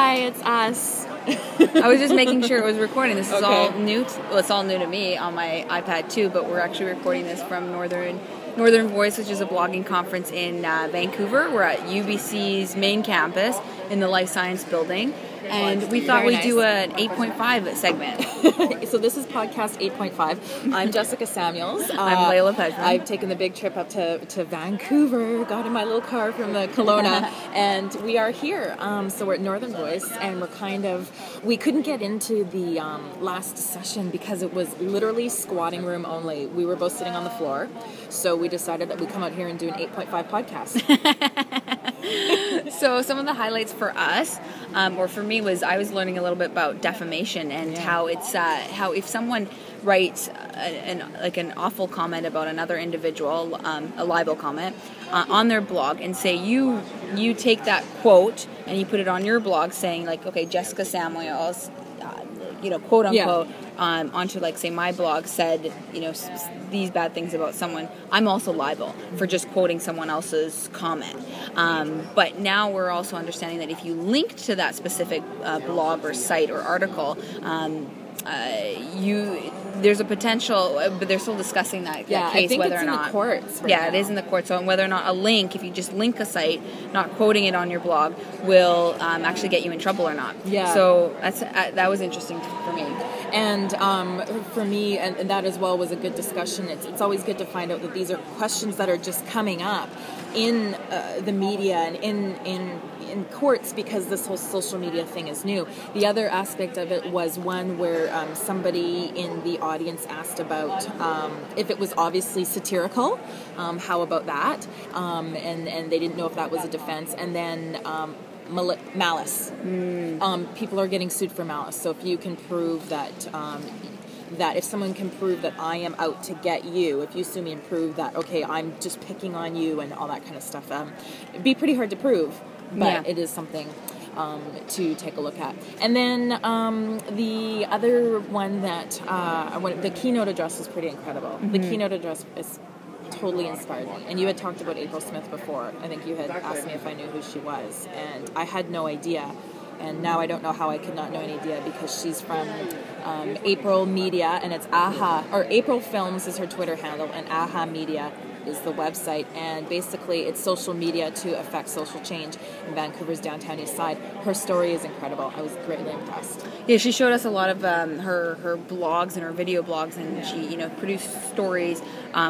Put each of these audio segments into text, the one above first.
Hi, it's us. I was just making sure it was recording. This is Okay. all new. It's all new to me on my iPad too. But we're actually recording this from Northern Voice, which is a blogging conference in Vancouver. We're at UBC's main campus in the Life Science Building, and we thought we'd do an 8.5 segment. So this is podcast 8.5. I'm Jessica Samuels. I'm Leila and Jessica. I've taken the big trip up to Vancouver, got in my little car from the Kelowna, and we are here. So we're at Northern Voice, and we couldn't get into the last session because it was literally squatting room only. We were both sitting on the floor, so we decided that we'd come out here and do an 8.5 podcast. So some of the highlights for us, or for me, was I was learning a little bit about defamation and how it's how if someone writes an awful comment about another individual, a libel comment, on their blog, and say you take that quote and you put it on your blog, saying like, okay, Jessica Samuels, quote unquote, onto like say my blog said these bad things about someone, I'm also liable for just quoting someone else's comment. But now we're also understanding that if you linked to that specific blog or site or article, there's a potential, but they're still discussing that case, I think whether it's or not. In the courts right yeah, now. It is in the courts. So whether or not a link, if you just link a site, not quoting it on your blog, will actually get you in trouble or not. Yeah. So that was interesting for me. And for me, and that as well was a good discussion. It's always good to find out that these are questions that are just coming up in the media and in courts, because this whole social media thing is new. The other aspect of it was one where somebody in the audience asked about if it was obviously satirical. How about that? And they didn't know if that was a defense. And then malice. People are getting sued for malice. So if you can prove that if someone can prove that I am out to get you, if you sue me and prove that, okay, I'm just picking on you and all that kind of stuff, it'd be pretty hard to prove, but it is something to take a look at. And then the other one that the keynote address was pretty incredible. Mm-hmm. The keynote address is totally inspired me. And you had talked about April Smith before. I think you had asked me if I knew who she was, and I had no idea. And now I don't know how I could not know any idea, because she's from April Media, and it's April Films is her Twitter handle, and AHA Media is the website, and basically it's social media to affect social change in Vancouver's downtown east side. Her story is incredible. I was greatly impressed. Yeah, she showed us a lot of her blogs and her video blogs, and she produced stories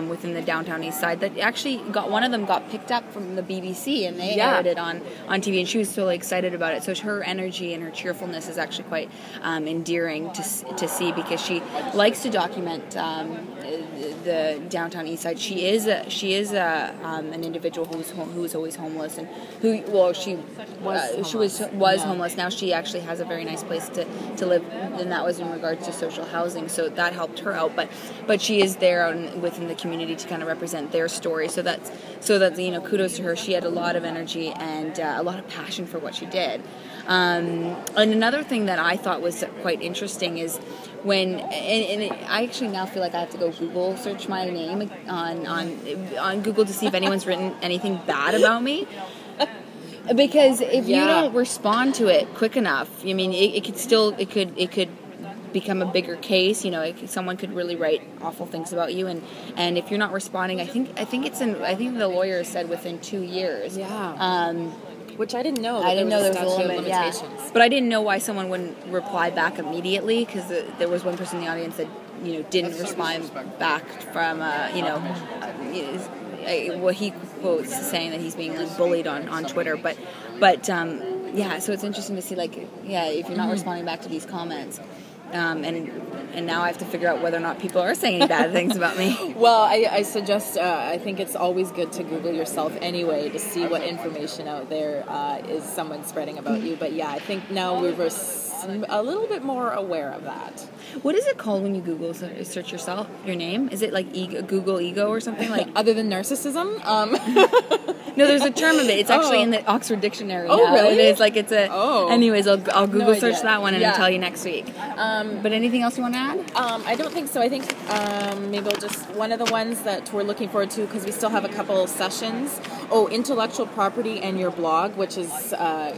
within the downtown east side that actually one of them got picked up from the BBC, and they aired it on TV, and she was so excited about it. So her energy and her cheerfulness is actually quite endearing to see, because she likes to document the downtown east side. She is an individual who was always homeless, and she was homeless. Now she actually has a very nice place to live, and that was in regards to social housing. So that helped her out. But she is there within the community to kind of represent their story. So that's kudos to her. She had a lot of energy and a lot of passion for what she did. And another thing that I thought was quite interesting is when I actually now feel like I have to go Google search my name on Google to see if anyone's written anything bad about me, because if you don't respond to it quick enough, I mean, it could become a bigger case. Someone could really write awful things about you, and if you're not responding, I think the lawyer said within 2 years. Which I didn't know. I didn't know there was a limit. Limitations. But I didn't know why someone wouldn't reply back immediately, because there was one person in the audience that didn't respond back from what he quotes saying that he's being bullied on Twitter. But so it's interesting to see if you're not responding back to these comments. And now I have to figure out whether or not people are saying any bad things about me. Well, I suggest, I think it's always good to Google yourself anyway to see what information out there is someone spreading about you. But I think now we're a little bit more aware of that. What is it called when you Google search yourself, your name? Is it like Google ego or something like? Other than narcissism? No, there's a term of it. It's actually in the Oxford Dictionary. Oh, now. really? It is like it's a. Oh. Anyways, I'll Google search that one and I'll tell you next week. But anything else you want to add? I don't think so. I think maybe we'll just, one of the ones that we're looking forward to, because we still have a couple sessions. Oh, intellectual property and your blog, which is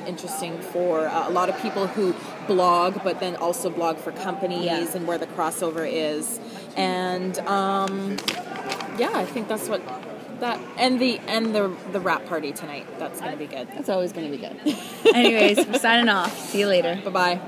interesting for a lot of people who blog, but then also blog for companies, and where the crossover is. And I think that's what that, and the wrap party tonight. That's going to be good. That's always going to be good. Anyways, we're signing off. See you later. Bye-bye.